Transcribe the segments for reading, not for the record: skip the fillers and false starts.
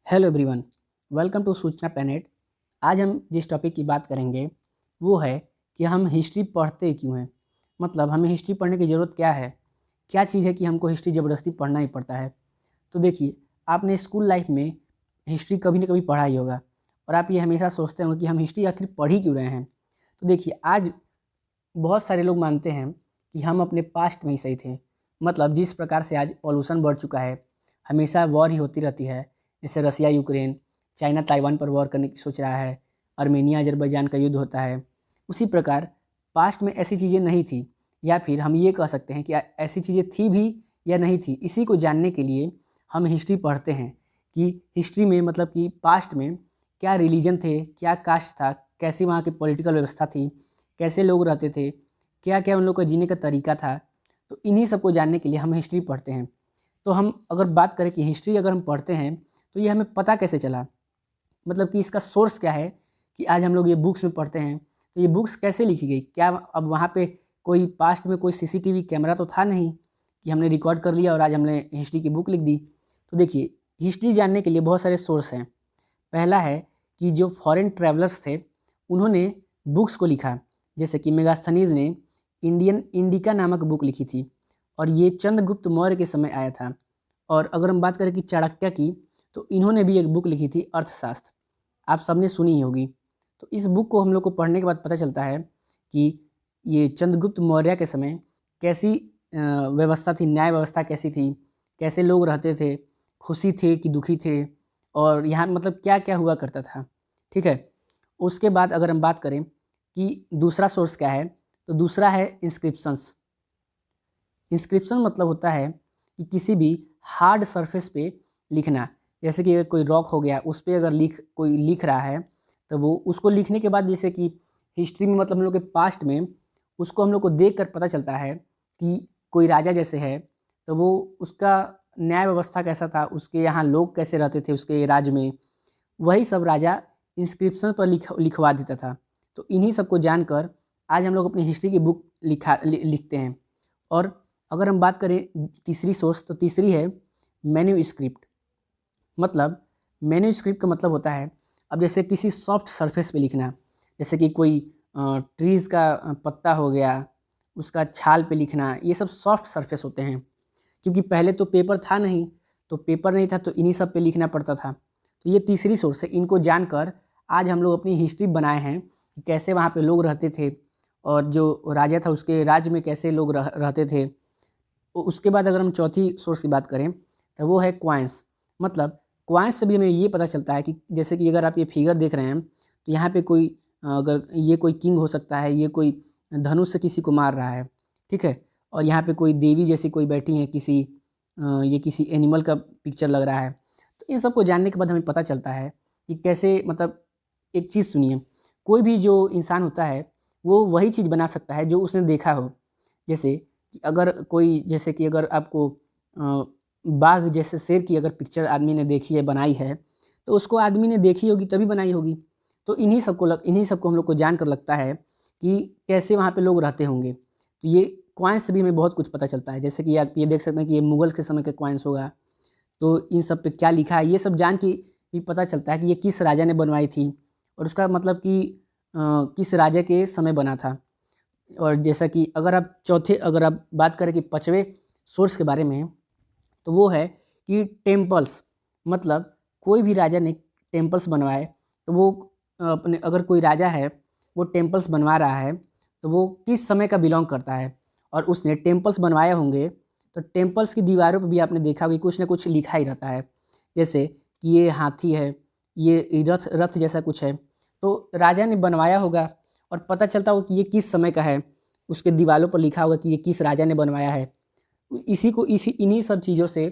Hello everyone, welcome to सूचना planet. आज हम जिस टॉपिक की बात करेंगे वो है कि हम हिस्ट्री पढ़ते क्यों हैं। मतलब हमें हिस्ट्री पढ़ने की ज़रूरत क्या है, क्या चीज़ है कि हमको हिस्ट्री ज़बरदस्ती पढ़ना ही पड़ता है। तो देखिए, आपने स्कूल लाइफ में हिस्ट्री कभी ना कभी पढ़ा ही होगा और आप ये हमेशा सोचते होंगे कि हम हिस्ट्री आखिर पढ़ ही क्यों रहे हैं। तो देखिए, आज बहुत सारे लोग मानते हैं कि हम अपने पास्ट में ही सही थे। मतलब जिस प्रकार से आज पॉल्यूशन बढ़ चुका है, हमेशा वॉर ही होती रहती है। जैसे रसिया यूक्रेन, चाइना ताइवान पर वॉर करने की सोच रहा है, आर्मेनिया अजरबैजान का युद्ध होता है। उसी प्रकार पास्ट में ऐसी चीज़ें नहीं थी, या फिर हम ये कह सकते हैं कि ऐसी चीज़ें थी भी या नहीं थी। इसी को जानने के लिए हम हिस्ट्री पढ़ते हैं कि हिस्ट्री में मतलब कि पास्ट में क्या रिलीजन थे, क्या कास्ट था, कैसी वहाँ की पॉलिटिकल व्यवस्था थी, कैसे लोग रहते थे, क्या क्या उन लोग का जीने का तरीका था। तो इन्हीं सब को जानने के लिए हम हिस्ट्री पढ़ते हैं। तो हम अगर बात करें कि हिस्ट्री अगर हम पढ़ते हैं तो ये हमें पता कैसे चला, मतलब कि इसका सोर्स क्या है कि आज हम लोग ये बुक्स में पढ़ते हैं। तो ये बुक्स कैसे लिखी गई, क्या अब वहाँ पे कोई पास्ट में कोई सीसीटीवी कैमरा तो था नहीं कि हमने रिकॉर्ड कर लिया और आज हमने हिस्ट्री की बुक लिख दी। तो देखिए, हिस्ट्री जानने के लिए बहुत सारे सोर्स हैं। पहला है कि जो फॉरेन ट्रैवलर्स थे उन्होंने बुक्स को लिखा। जैसे कि मेगास्थनीज ने इंडियन इंडिका नामक बुक लिखी थी और ये चंद्रगुप्त मौर्य के समय आया था। और अगर हम बात करें कि चाणक्य की, तो इन्होंने भी एक बुक लिखी थी अर्थशास्त्र, आप सबने सुनी ही होगी। तो इस बुक को हम लोग को पढ़ने के बाद पता चलता है कि ये चंद्रगुप्त मौर्य के समय कैसी व्यवस्था थी, न्याय व्यवस्था कैसी थी, कैसे लोग रहते थे, खुशी थे कि दुखी थे, और यहाँ मतलब क्या क्या हुआ करता था। ठीक है। उसके बाद अगर हम बात करें कि दूसरा सोर्स क्या है, तो दूसरा है इंस्क्रिप्शंस। इंस्क्रिप्शन मतलब होता है कि किसी भी हार्ड सरफेस पे लिखना। जैसे कि अगर कोई रॉक हो गया, उस पर अगर कोई लिख रहा है, तो वो उसको लिखने के बाद जैसे कि हिस्ट्री में मतलब हम लोग के पास्ट में उसको हम लोग को देख कर पता चलता है कि कोई राजा जैसे है तो वो उसका न्याय व्यवस्था कैसा था, उसके यहाँ लोग कैसे रहते थे उसके राज्य में, वही सब राजा इंस्क्रिप्शन पर लिखवा देता था। तो इन्हीं सब को जानकर आज हम लोग अपनी हिस्ट्री की बुक लिखते हैं। और अगर हम बात करें तीसरी सोर्स, तो तीसरी है मैन्यूस्क्रिप्ट। मतलब मैन्यूस्क्रिप्ट का मतलब होता है, अब जैसे किसी सॉफ्ट सरफेस पे लिखना। जैसे कि कोई ट्रीज़ का पत्ता हो गया, उसका छाल पे लिखना, ये सब सॉफ्ट सरफेस होते हैं। क्योंकि पहले तो पेपर था नहीं, तो पेपर नहीं था तो इन्हीं सब पे लिखना पड़ता था। तो ये तीसरी सोर्स है। इनको जानकर आज हम लोग अपनी हिस्ट्री बनाए हैं कि कैसे वहाँ पे लोग रहते थे और जो राजा था उसके राज्य में कैसे लोग रहते थे। उसके बाद अगर हम चौथी सोर्स की बात करें तो वो है क्वाइंस। मतलब क्वाइंस से भी हमें ये पता चलता है कि जैसे कि अगर आप ये फिगर देख रहे हैं तो यहाँ पे कोई अगर ये कोई किंग हो सकता है, ये कोई धनुष से किसी को मार रहा है। ठीक है। और यहाँ पे कोई देवी जैसी कोई बैठी है, ये किसी एनिमल का पिक्चर लग रहा है। तो इन सब को जानने के बाद हमें पता चलता है कि कैसे, मतलब एक चीज़ सुनिए, कोई भी जो इंसान होता है वो वही चीज़ बना सकता है जो उसने देखा हो। जैसे कि अगर कोई, जैसे कि अगर आपको बाघ जैसे शेर की अगर पिक्चर आदमी ने देखी है, बनाई है, तो उसको आदमी ने देखी होगी तभी बनाई होगी। तो इन्हीं सबको हम लोग को जानकर लगता है कि कैसे वहाँ पे लोग रहते होंगे। तो ये कॉइन्स से भी हमें बहुत कुछ पता चलता है। जैसे कि आप ये देख सकते हैं कि ये मुगल के समय का कॉइन्स होगा, तो इन सब पे क्या लिखा है ये सब जान के भी पता चलता है कि ये किस राजा ने बनवाई थी और उसका मतलब कि किस राजा के समय बना था। और जैसा कि अगर आप बात करें कि पाँचवें सोर्स के बारे में, तो वो है कि टेम्पल्स। मतलब कोई भी राजा ने टेम्पल्स बनवाए, तो वो अपने, अगर कोई राजा है वो टेम्पल्स बनवा रहा है तो वो किस समय का बिलोंग करता है और उसने टेम्पल्स बनवाए होंगे। तो टेम्पल्स की दीवारों पर भी आपने देखा होगा कुछ ना कुछ लिखा ही रहता है। जैसे कि ये हाथी है, ये रथ रथ जैसा कुछ है, तो राजा ने बनवाया होगा और पता चलता होगा कि ये किस समय का है। उसके दीवारों पर लिखा होगा कि ये किस राजा ने बनवाया है। इसी इन्हीं सब चीज़ों से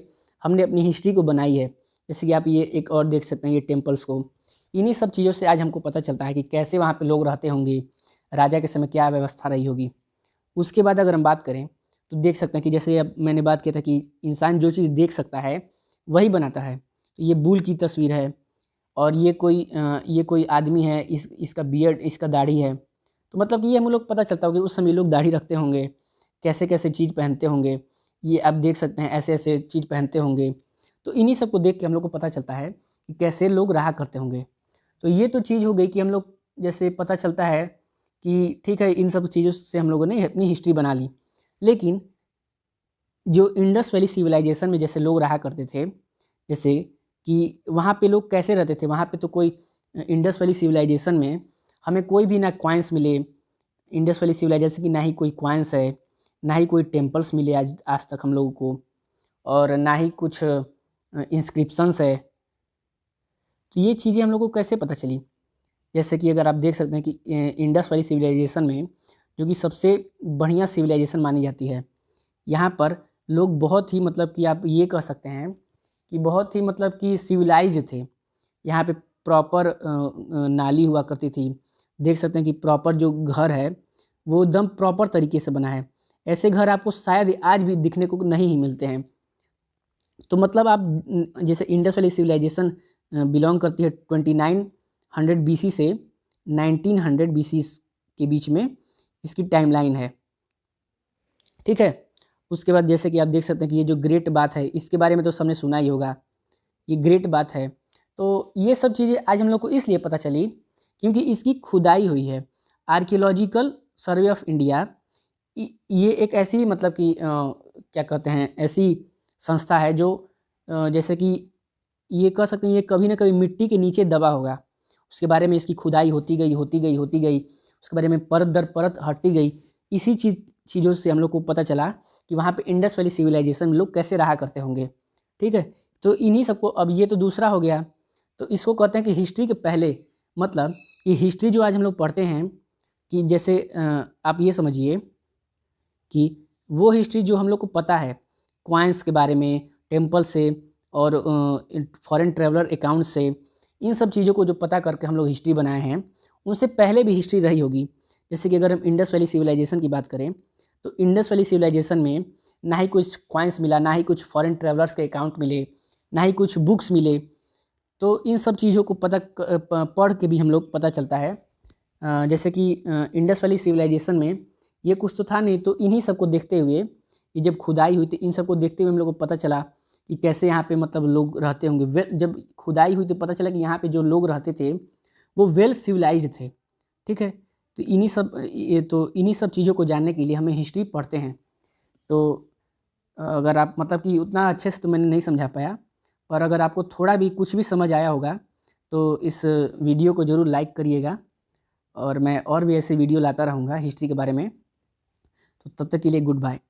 हमने अपनी हिस्ट्री को बनाई है। जैसे कि आप ये एक और देख सकते हैं, ये टेम्पल्स को, इन्हीं सब चीज़ों से आज हमको पता चलता है कि कैसे वहाँ पे लोग रहते होंगे, राजा के समय क्या व्यवस्था रही होगी। उसके बाद अगर हम बात करें तो देख सकते हैं कि जैसे अब मैंने बात किया था कि इंसान जो चीज़ देख सकता है वही बनाता है। तो ये बुल की तस्वीर है और ये कोई आदमी है, इसका बियर्ड, इसका दाढ़ी है। तो मतलब कि ये हम लोग पता चलता होगा कि उस समय लोग दाढ़ी रखते होंगे, कैसे कैसे चीज़ पहनते होंगे। ये आप देख सकते हैं ऐसे ऐसे चीज़ पहनते होंगे। तो इन्हीं सब को देख के हम लोग को पता चलता है कि कि कैसे लोग रहा करते होंगे। तो ये तो चीज़ हो गई कि हम लोग जैसे पता चलता है कि ठीक है, इन सब चीज़ों से हम लोगों ने अपनी हिस्ट्री बना ली। लेकिन जो इंडस वैली सिविलाइजेशन में जैसे लोग रहा करते थे, जैसे कि वहाँ पे लोग कैसे रहते थे, वहाँ पे तो कोई इंडस वैली सिविलाइजेशन में हमें कोई भी ना कॉइन्स मिले। इंडस वैली सिविलाइजेशन की ना ही कोई कॉइन्स है, ना ही कोई टेम्पल्स मिले आज आज तक हम लोगों को, और ना ही कुछ इंस्क्रिप्शंस है। तो ये चीज़ें हम लोग को कैसे पता चली? जैसे कि अगर आप देख सकते हैं कि इंडस वैली सिविलाइजेशन में, जो कि सबसे बढ़िया सिविलाइजेशन मानी जाती है, यहाँ पर लोग बहुत ही मतलब कि आप ये कह सकते हैं कि बहुत ही मतलब कि सिविलाइज्ड थे। यहाँ पे प्रॉपर नाली हुआ करती थी। देख सकते हैं कि प्रॉपर जो घर है वो एकदम प्रॉपर तरीके से बना है। ऐसे घर आपको शायद आज भी दिखने को नहीं ही मिलते हैं। तो मतलब आप जैसे इंडस वैली सिविलाइजेशन बिलोंग करती है 2900 BC से 1900 BC के बीच में इसकी टाइमलाइन है, ठीक है। उसके बाद जैसे कि आप देख सकते हैं कि ये जो ग्रेट बात है, इसके बारे में तो सबने सुना ही होगा, ये ग्रेट बात है। तो ये सब चीज़ें आज हम लोग को इसलिए पता चली क्योंकि इसकी खुदाई हुई है। आर्कियोलॉजिकल सर्वे ऑफ इंडिया, ये एक ऐसी मतलब कि क्या कहते हैं, ऐसी संस्था है जो जैसे कि ये कह सकते हैं ये कभी ना कभी मिट्टी के नीचे दबा होगा। उसके बारे में इसकी खुदाई होती गई उसके बारे में परत दर परत हटती गई। इसी चीज़ों से हम लोग को पता चला कि वहाँ पे इंडस वैली सिविलाइजेशन में लोग कैसे रहा करते होंगे, ठीक है। तो इन्हीं सबको, अब ये तो दूसरा हो गया। तो इसको कहते हैं कि हिस्ट्री के पहले, मतलब कि हिस्ट्री जो आज हम लोग पढ़ते हैं, कि जैसे आप ये समझिए कि वो हिस्ट्री जो हम लोग को पता है क्वाइंस के बारे में, टेम्पल से और फॉरेन ट्रैवलर अकाउंट से, इन सब चीज़ों को जो पता करके हम लोग हिस्ट्री बनाए हैं, उनसे पहले भी हिस्ट्री रही होगी। जैसे कि अगर हम इंडस वैली सिविलाइजेशन की बात करें, तो इंडस वैली सिविलाइजेशन में ना ही कुछ कॉइन्स मिला, ना ही कुछ फॉरेन ट्रैवलर्स के अकाउंट मिले, ना ही कुछ बुक्स मिले। तो इन सब चीज़ों को पढ़ के भी हम लोग पता चलता है। जैसे कि इंडस वैली सिविलाइजेशन में ये कुछ तो था नहीं, तो इन्हीं सब को देखते हुए, ये जब खुदाई हुई तो इन सब को देखते हुए हम लोग को पता चला कि कैसे यहाँ पे मतलब लोग रहते होंगे। जब खुदाई हुई तो पता चला कि यहाँ पे जो लोग रहते थे वो वेल सिविलाइज्ड थे, ठीक है। तो इन्हीं सब चीज़ों को जानने के लिए हमें हिस्ट्री पढ़ते हैं। तो अगर आप मतलब कि उतना अच्छे से तो मैंने नहीं समझा पाया, पर अगर आपको थोड़ा भी कुछ भी समझ आया होगा तो इस वीडियो को ज़रूर लाइक करिएगा, और मैं और भी ऐसे वीडियो लाता रहूँगा हिस्ट्री के बारे में। तो तब तक के लिए गुड बाय।